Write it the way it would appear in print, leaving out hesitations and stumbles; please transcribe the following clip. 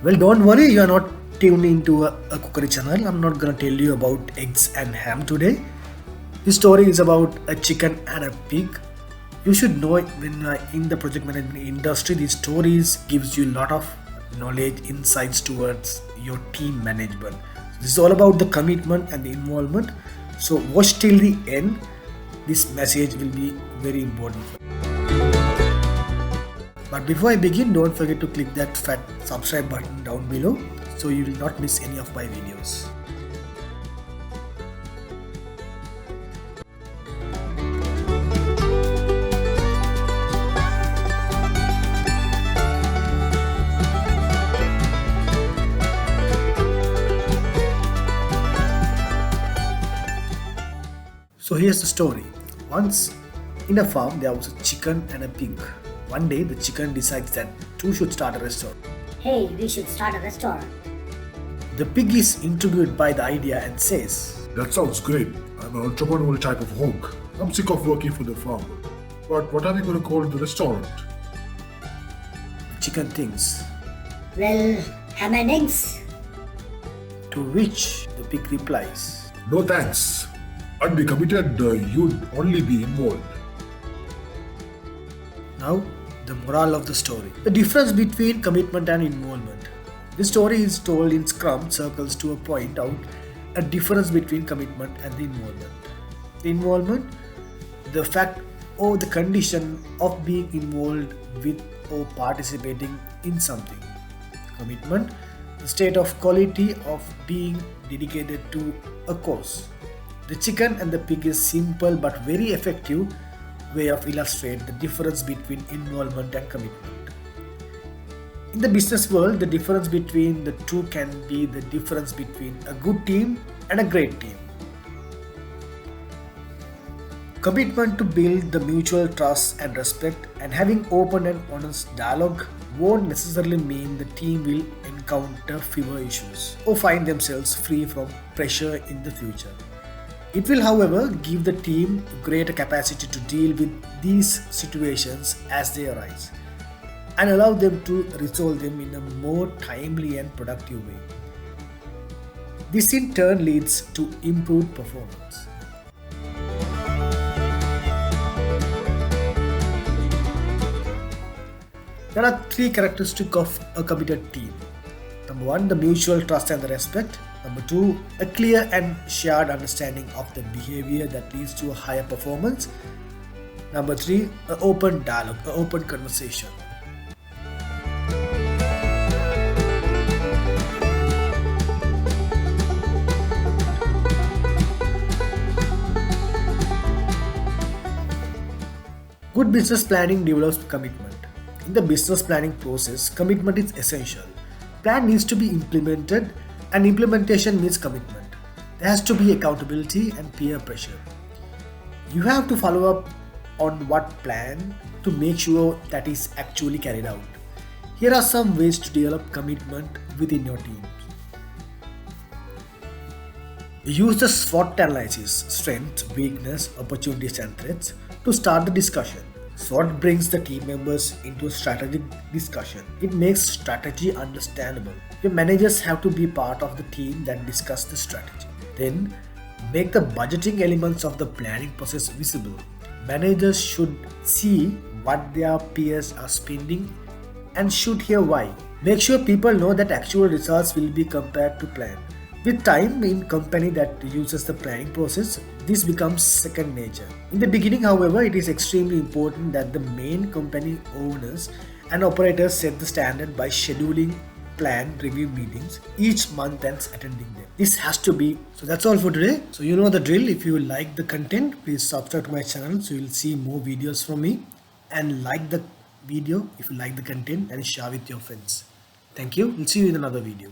Well, don't worry, you are not tuned into a cookery channel. I'm not gonna tell you about eggs and ham today. This story is about a chicken and a pig. You should know it when you are in the project management industry. These stories gives you a lot of knowledge, insights towards your team management. This is all about the commitment and the involvement. So watch till the end. This message will be very important for you. But before I begin, don't forget to click that fat subscribe button down below so you will not miss any of my videos. So here's the story. Once in a farm there was a chicken and a pig. One day the chicken decides that two should start a restaurant. Hey, we should start a restaurant. The pig is intrigued by the idea and says, That sounds great. I'm an entrepreneurial type of hawk. I'm sick of working for the farm. But what are we going to call the restaurant? chicken thinks. Well, ham and eggs. To which the pig replies, No thanks. I'd be committed, you'd only be involved. Now, the moral of the story. The difference between commitment and involvement. This story is told in Scrum circles to point out a difference between commitment and the involvement. The involvement, the fact or the condition of being involved with or participating in something. Commitment, the state of quality of being dedicated to a cause. The chicken and the pig is simple but very effective way of illustrate the difference between involvement and commitment. In the business world, the difference between the two can be the difference between a good team and a great team. Commitment to build the mutual trust and respect and having open and honest dialogue won't necessarily mean the team will encounter fewer issues or find themselves free from pressure in the future. It will, however, give the team greater capacity to deal with these situations as they arise and allow them to resolve them in a more timely and productive way. This in turn leads to improved performance. There are three characteristics of a committed team. Number one, the mutual trust and the respect. Number two, a clear and shared understanding of the behavior that leads to a higher performance. Number three, an open dialogue, an open conversation. Good business planning develops commitment. In the business planning process, commitment is essential. Plan needs to be implemented, and implementation means commitment. There has to be accountability and peer pressure. You have to follow up on what plan to make sure that is actually carried out. Here are some ways to develop commitment within your team. Use the SWOT analysis, strengths, weakness, opportunities and threats to start the discussion. SWOT brings the team members into a strategic discussion. It makes strategy understandable. Your managers have to be part of the team that discuss the strategy. Then, make the budgeting elements of the planning process visible. Managers should see what their peers are spending and should hear why. Make sure people know that actual results will be compared to plan. With time in company that uses the planning process, this becomes second nature. In the beginning, however, it is extremely important that the main company owners and operators set the standard by scheduling plan review meetings each month and attending them. This has to be. So that's all for today. So you know the drill. If you like the content, please subscribe to my channel so you'll see more videos from me, and like the video if you like the content and share with your friends. Thank you. We'll see you in another video.